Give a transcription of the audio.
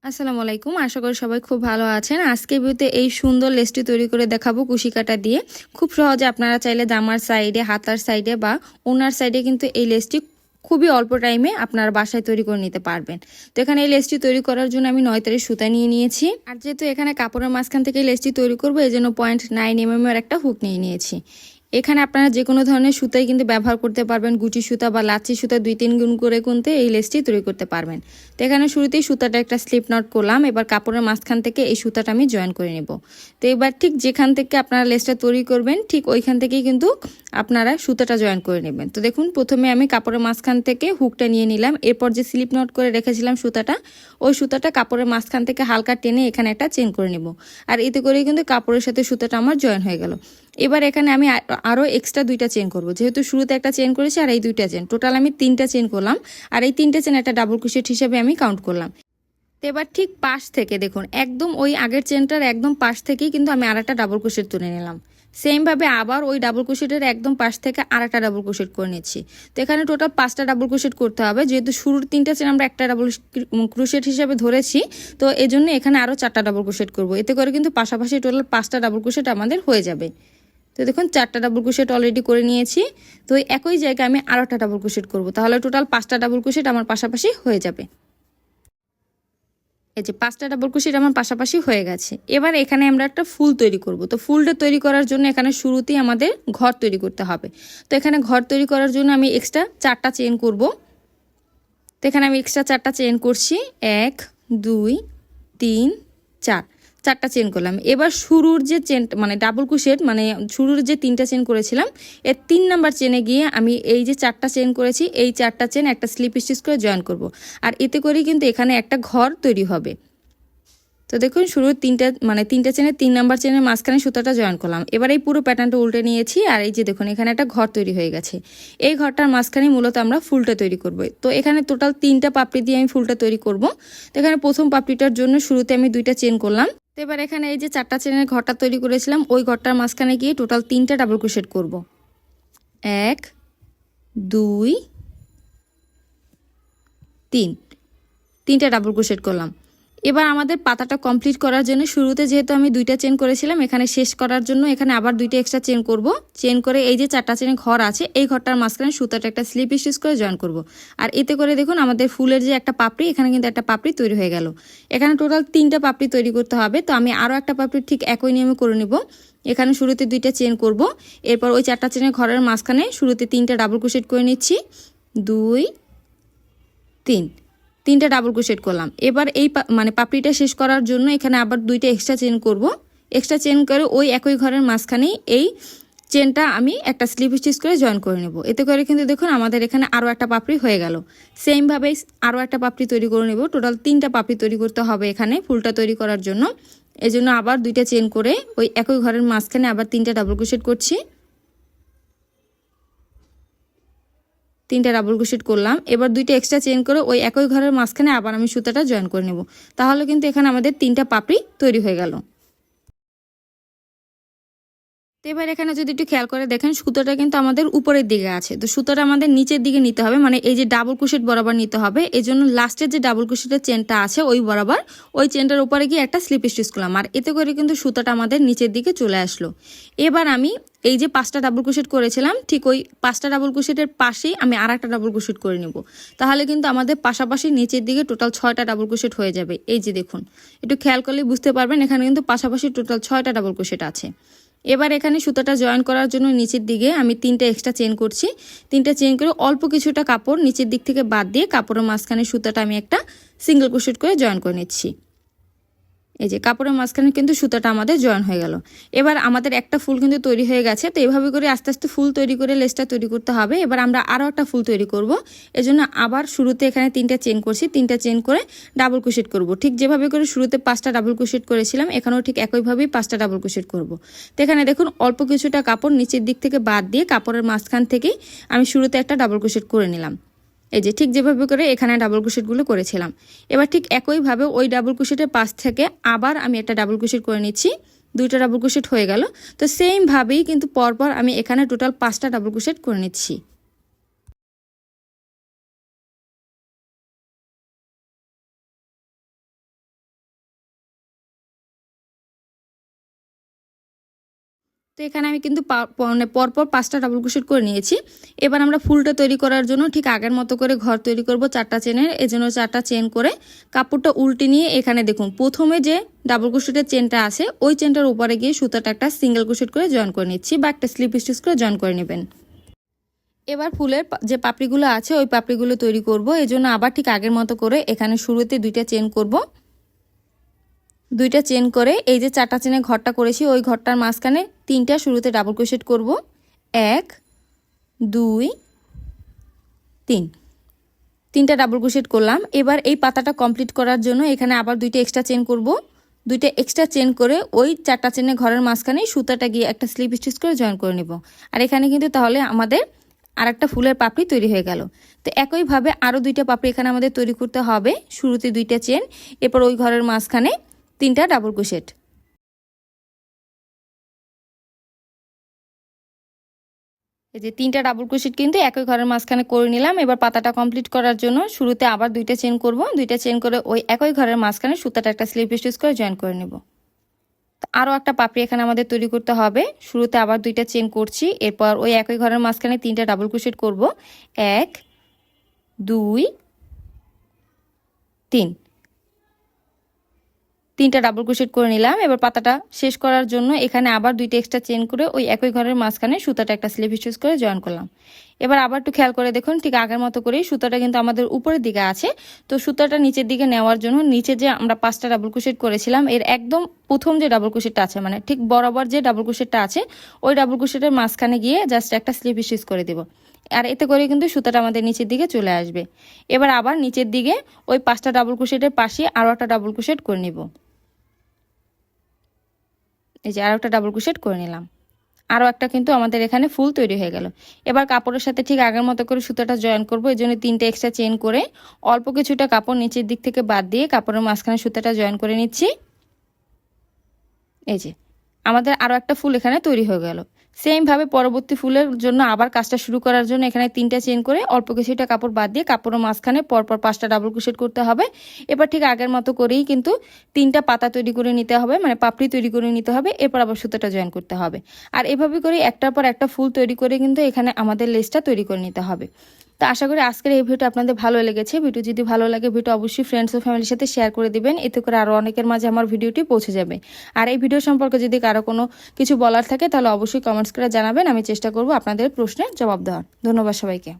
আসসালামু আলাইকুম। আশা করি সবাই খুব ভালো আছেন। আজকে ভিডিওতে এই সুন্দর লেসটি তৈরি করে দেখাবো কুশি কাঁটা দিয়ে। খুব সহজে আপনারা চাইলে জামার সাইডে, হাতার সাইডে বা ওনার সাইডে কিন্তু এই লেসটি খুবই অল্প টাইমে আপনার বাসায় তৈরি করে নিতে পারবেন। তো এখানে এই লেসটি তৈরি করার জন্য আমি 9 তারের সুতা নিয়ে নিয়েছি। আর যেহেতু এখানে কাপড়ের মাঝখান থেকে লেসটি তৈরি করবো, এই জন্য 0.9 mm এর একটা হুক নিয়ে নিয়েছি। এখানে আপনারা যে কোনো ধরনের সুতাই কিন্তু ব্যবহার করতে পারবেন। গুটি সুতা বা লাচ্ছি সুতা 2-3 গুণ করে কিন্তু এই লেসটি তৈরি করতে পারবেন। তো এখানে শুরুতেই সুতাটা একটা স্লিপ নট করলাম। এবার কাপড়ের মাঝখান থেকে এই সুতাটা আমি জয়েন করে নেব। তো এবার ঠিক যেখান থেকে আপনারা লেসটা তৈরি করবেন ঠিক ওইখান থেকেই কিন্তু আপনারা সুতাটা জয়েন করে নেবেন। তো দেখুন, প্রথমে আমি কাপড়ের মাঝখান থেকে হুকটা নিয়ে নিলাম। এরপর যে স্লিপ নট করে রেখেছিলাম সুতাটা, ওই সুতাটা কাপড়ের মাঝখান থেকে হালকা টেনে এখানে একটা চেন করে নেব। আর এতে করেই কিন্তু কাপড়ের সাথে সুতাটা আমার জয়েন হয়ে গেল। এবার এখানে আমি আরও এক্সট্রা 2টা চেন করব। যেহেতু শুরুতে একটা চেন করেছি আর এই 2টা চেন, টোটাল আমি 3টা চেন করলাম। আর এই 3টে চেন একটা ডাবল ক্রোশেট হিসেবে আমি কাউন্ট করলাম। তো এবার ঠিক পাশ থেকে দেখুন, একদম ওই আগের চেনটার একদম পাশ থেকেই কিন্তু আমি আরেকটা ডাবল ক্রোশেট তুলে নিলাম। সেমভাবে আবার ওই ডাবল ক্রোশেটের একদম পাশ থেকে আরেকটা ডাবল ক্রোশেট করে নিচ্ছি। তো এখানে টোটাল 5টা ডাবল ক্রোশেট করতে হবে। যেহেতু শুরুর 3টা চেন আমরা একটা ডাবল ক্রোশেট হিসেবে ধরেছি, তো এজন্য এখানে আরও 4টা ডাবল ক্রোশেট করব। এতে করে কিন্তু পাশাপাশি টোটাল 5টা ডাবল ক্রোশেট আমাদের হয়ে যাবে। তো দেখুন, 4টা ডাবল ক্রোশেট অলরেডি করে নিয়েছি। তো একই জায়গায় আমি আরেকটা ডাবল ক্রোশেট করব, তাহলে টোটাল 5টা ডাবল ক্রোশেট আমার পাশাপাশি হয়ে যাবে। এই যে 5টা ডাবল ক্রোশেট আমার পাশাপাশি হয়ে গেছে। এবার এখানে আমরা একটা ফুল তৈরি করব। তো ফুলটা তৈরি করার জন্য এখানে শুরুতেই আমাদের ঘর তৈরি করতে হবে। তো এখানে ঘর তৈরি করার জন্য আমি এক্সট্রা 4টা চেন করব। তো এখানে আমি এক্সট্রা 4টা চেন করছি। 1 2 3 4, 4টা চেন করলাম। এবার শুরুর যে চেন মানে ডাবল ক্রোশেট মানে শুরুর যে 3টা চেন করেছিলাম, এর 3 নাম্বার চেনে গিয়ে আমি এই যে 4টা চেন করেছি এই 4টা চেন একটা স্লিপ স্টিচ করে জয়েন করব। আর এতে করে কিন্তু এখানে একটা ঘর তৈরি হবে। তো দেখুন, শুরুর 3টা চেনের 3 নাম্বার চেনের মাঝখানে সুতাটা জয়েন করলাম। এবার এই পুরো প্যাটার্নটা উল্টে নিয়েছি। আর এই যে দেখুন, এখানে একটা ঘর তৈরি হয়ে গেছে। এই ঘরটার মাঝখানে মূলত আমরা ফুলটা তৈরি করব। তো এখানে টোটাল 3টা পাপড়ি দিয়ে আমি ফুলটা তৈরি করব। তো এখানে প্রথম পাপড়িটার জন্য শুরুতে আমি 2টা চেন করলাম। তো এবার এখানে এই যে 4টা চেনের ঘরটা তৈরি করেছিলাম, ওই ঘরটার মাঝখানে গিয়ে টোটাল 3টা ডাবল ক্রোশেট করব। 1 2 3, 3টা ডাবল ক্রোশেট করলাম। এবার আমাদের পাতাটা কমপ্লিট করার জন্য শুরুতে যেহেতু আমি 2টা চেন করেছিলাম, এখানে শেষ করার জন্য এখানে আবার 2টা এক্সট্রা চেন করব। চেন করে এই যে 4টা চেনের ঘর আছে এই ঘরটার মাঝখানে সুতাটা একটা স্লিপ স্টিচ করে জয়েন করব। আর এতে করে দেখুন আমাদের ফুলের যে একটা পাপড়ি, এখানে কিন্তু একটা পাপড়ি তৈরি হয়ে গেল। এখানে টোটাল 3টা পাপড়ি তৈরি করতে হবে। তো আমি আরও একটা পাপড়ি ঠিক একই নিয়মে করে নেব। এখানে শুরুতে 2টা চেন করব। এরপর ওই 4টা চেনের ঘরের মাঝখানে শুরুতে 3টা ডাবল ক্রোশেট করে নিচ্ছি। 2 3, 3টা ডাবল ক্রোশেট করলাম। এবার এই পাপড়িটা শেষ করার জন্য এখানে আবার 2টা এক্সট্রা চেন করব। এক্সট্রা চেন করে ওই একই ঘরের মাঝখানেই এই চেনটা আমি একটা স্লিপ স্টিচ করে জয়েন করে নেব। এতে করে কিন্তু দেখুন আমাদের এখানে আরও একটা পাপড়ি হয়ে গেল। সেমভাবেই আরও একটা পাপড়ি তৈরি করে নেব। টোটাল 3টা পাপড়ি তৈরি করতে হবে এখানে ফুলটা তৈরি করার জন্য। এজন্য আবার 2টা চেন করে ওই একই ঘরের মাঝখানে আবার 3টা ডাবল ক্রোশেট করছি। 3টা ডাবল ক্রোশেট করলাম। এবার 2টা এক্সট্রা চেন করে ওই একই ঘরের মাঝখানে আবার আমি সুতাটা জয়েন করে নেব। তাহলে কিন্তু এখানে আমাদের 3টা পাপড়ি তৈরি হয়ে গেল। তো এবার এখানে যদি একটু খেয়াল করে দেখেন, সুতোটা কিন্তু আমাদের উপরের দিকে আছে। তো সুতোটা আমাদের নিচের দিকে নিতে হবে, মানে এই যে ডাবল ক্রোশেট বরাবর নিতে হবে। এই জন্য লাস্টের যে ডাবল ক্রোশেটের চেনটা আছে ওই বরাবর ওই চেনটার উপরে গিয়ে একটা স্লিপ স্টিচ করলাম। আর এতে করে কিন্তু সুতোটা আমাদের নিচের দিকে চলে আসলো। এবার আমি এই যে 5টা ডাবল ক্রোশেট করেছিলাম ঠিক ওই 5টা ডাবল ক্রোশেটের পাশেই আমি আরেকটা ডাবল ক্রোশেট করে নেব। তাহলে কিন্তু আমাদের পাশাপাশি নিচের দিকে টোটাল 6টা ডাবল ক্রোশেট হয়ে যাবে। এই যে দেখুন, একটু খেয়াল করলে বুঝতে পারবেন এখানে কিন্তু পাশাপাশি টোটাল 6টা ডাবল ক্রোশেট আছে। এবার এখানে সুতাটা জয়েন করার জন্য নিচের দিকে আমি 3টা এক্সট্রা চেন করছি। 3টা চেন করে অল্প কিছুটা কাপড় নিচের দিক থেকে বাদ দিয়ে কাপড়ের মাঝখানে সুতাটা আমি একটা সিঙ্গেল ক্রোশেট করে জয়েন করে নিচ্ছি। এই যে কাপড়ের মাঝখানে কিন্তু সুতাটা আমাদের জয়েন হয়ে গেল। এবার আমাদের একটা ফুল কিন্তু তৈরি হয়ে গেছে। তো এইভাবে করে আস্তে আস্তে ফুল তৈরি করে লেসটা তৈরি করতে হবে। এবার আমরা আরও একটা ফুল তৈরি করব। এজন্য আবার শুরুতে এখানে 3টা চেন করছি। 3টা চেন করে ডাবল ক্রোশেট করব। ঠিক যেভাবে করে শুরুতে 5টা ডাবল ক্রোশেট করেছিলাম, এখানেও ঠিক একইভাবেই 5টা ডাবল ক্রোশেট করব। তো এখানে দেখুন অল্প কিছুটা কাপড় নিচের দিক থেকে বাদ দিয়ে কাপড়ের মাঝখান থেকেই আমি শুরুতে একটা ডাবল ক্রোশেট করে নিলাম। এই যে ঠিক যেভাবে করে এখানে ডাবল ক্রোশেটগুলো করেছিলাম। এবার ঠিক একইভাবে ওই ডাবল ক্রোশেটের পাশ থেকে আবার আমি একটা ডাবল ক্রোশেট করে নিচ্ছি। 2টা ডাবল ক্রোশেট হয়ে গেল। তো সেমভাবেই কিন্তু পরপর আমি এখানে টোটাল 5টা ডাবল ক্রোশেট করে নিচ্ছি। তো এখানে আমি কিন্তু মানে পরপর 5টা ডাবল ক্রোশেট করে নিয়েছি। এবার আমরা ফুলটা তৈরি করার জন্য ঠিক আগের মতো করে ঘর তৈরি করব 4টা চেনের। এজন্য 4টা চেন করে কাপড়টা উল্টে নিয়ে এখানে দেখুন প্রথমে যে ডাবল ক্রোশেটের চেনটা আছে ওই চেনটার উপরে গিয়ে সুতাটা একটা সিঙ্গেল ক্রোশেট করে জয়েন করে নিচ্ছি বা একটা স্লিপ স্টিচ করে জয়েন করে নেবেন। এবার ফুলের যে পাপড়িগুলো আছে ওই পাপড়িগুলো তৈরি করব। এজন্য আবার ঠিক আগের মতো করে এখানে শুরুতে 2টা চেন করব। 2টা চেন করে এই যে 4টা চেনে ঘরটা করেছি ওই ঘরটার মাঝখানে 3টা শুরুতে ডাবল ক্রোশেট করব। 1 2 3, 3টা ডাবল ক্রোশেট করলাম। এবার এই পাতাটা কমপ্লিট করার জন্য এখানে আবার 2টা এক্সট্রা চেন করব। 2টা এক্সট্রা চেন করে ওই 4টা চেনে ঘরের মাঝখানে সুতাটা গিয়ে একটা স্লিপ স্টিচ করে জয়েন করে নেব। আর এখানে কিন্তু তাহলে আমাদের আরেকটা ফুলের পাপড়ি তৈরি হয়ে গেল। তো একইভাবে আরও 2টা পাপড়ি এখানে আমাদের তৈরি করতে হবে। শুরুতে 2টা চেন, এরপর ওই ঘরের মাঝখানে 3টা ডাবল ক্রোশেট। এই যে 3টা ডাবল ক্রোশেট কিন্তু একই ঘরের মাঝখানে করে নিলাম। এবার পাতাটা কমপ্লিট করার জন্য শুরুতে আবার 2টা চেন করব। 2টা চেন করে ওই একই ঘরের মাঝখানে সুতাটা একটা স্লিপ স্টিচ করে জয়েন করে নেব। আরও একটা পাপড়ি এখানে আমাদের তৈরি করতে হবে। শুরুতে আবার 2টা চেন করছি, এরপর ওই একই ঘরের মাঝখানে 3টা ডাবল ক্রোশেট করব। 1 2 3, 3টা ডাবল ক্রোশেট করে নিলাম। এবার পাতাটা শেষ করার জন্য এখানে আবার 2টা এক্সট্রা চেন করে ওই একই ঘরের মাঝখানে সুতাটা একটা স্লিপ স্টিচ করে জয়েন করলাম। এবার আবার একটু খেয়াল করে দেখুন ঠিক আগের মতো করেই সুতাটা কিন্তু আমাদের উপরের দিকে আছে। তো সুতাটা নিচের দিকে নেওয়ার জন্য নিচে যে আমরা 5টা ডাবল ক্রোশেট করেছিলাম এর একদম প্রথম যে ডাবল ক্রোশেটটা আছে মানে ঠিক বরাবর যে ডাবল ক্রোশেটটা আছে ওই ডাবল ক্রোশেটের মাঝখানে গিয়ে জাস্ট একটা স্লিপ স্টিচ করে দেব। আর এতে করে কিন্তু সুতাটা আমাদের নিচের দিকে চলে আসবে। এবার আবার নিচের দিকে ওই 5টা ডাবল ক্রোশেটের পাশে আরও একটা ডাবল ক্রোশেট করে নিব। এই যে আরও একটা ডাবল ক্রোশেট করে নিলাম। আরও একটা কিন্তু আমাদের এখানে ফুল তৈরি হয়ে গেল। এবার কাপড়ের সাথে ঠিক আগের মতো করে সুতাটা জয়েন করব। এই জন্য 3টা এক্সট্রা চেন করে অল্প কিছুটা কাপড় নিচের দিক থেকে বাদ দিয়ে কাপড়ের মাঝখানে সুতাটা জয়েন করে নিচ্ছি। এই যে আমাদের আরও একটা ফুল এখানে তৈরি হয়ে গেল। সেম ভাবে পরবর্তী ফুলের জন্য আবার কাজটা শুরু করার জন্য এখানে 3টা চেন করে অল্প কিছুটা কাপড় বাদ দিয়ে কাপড়ের মাঝখানে পরপর 5টা ডাবল ক্রোশেট করতে হবে। এবার ঠিক আগের মতো করেই কিন্তু 3টা পাতা তৈরি করে নিতে হবে, মানে পাপড়ি তৈরি করে নিতে হবে। এরপর আবার সুতাটা জয়েন করতে হবে। আর এভাবে করে একটার পর একটা ফুল তৈরি করে কিন্তু এখানে আমাদের লেসটা তৈরি করে নিতে হবে। তো আশা করি আজকের এই ভিডিওটা আপনাদের ভালো লেগেছে। ভিডিও যদি ভালো লাগে ভিডিও অবশ্যই ফ্রেন্ডস ও ফ্যামিলির সাথে শেয়ার করে দিবেন, এতে করে আরও অনেকের মাঝে আমার ভিডিওটি পৌঁছে যাবে। আর এই ভিডিও সম্পর্কে যদি কারো কোনো কিছু বলার থাকে তাহলে অবশ্যই কমেন্টস করে জানাবেন, আমি চেষ্টা করব আপনাদের প্রশ্নের জবাব দেওয়ার। ধন্যবাদ সবাইকে।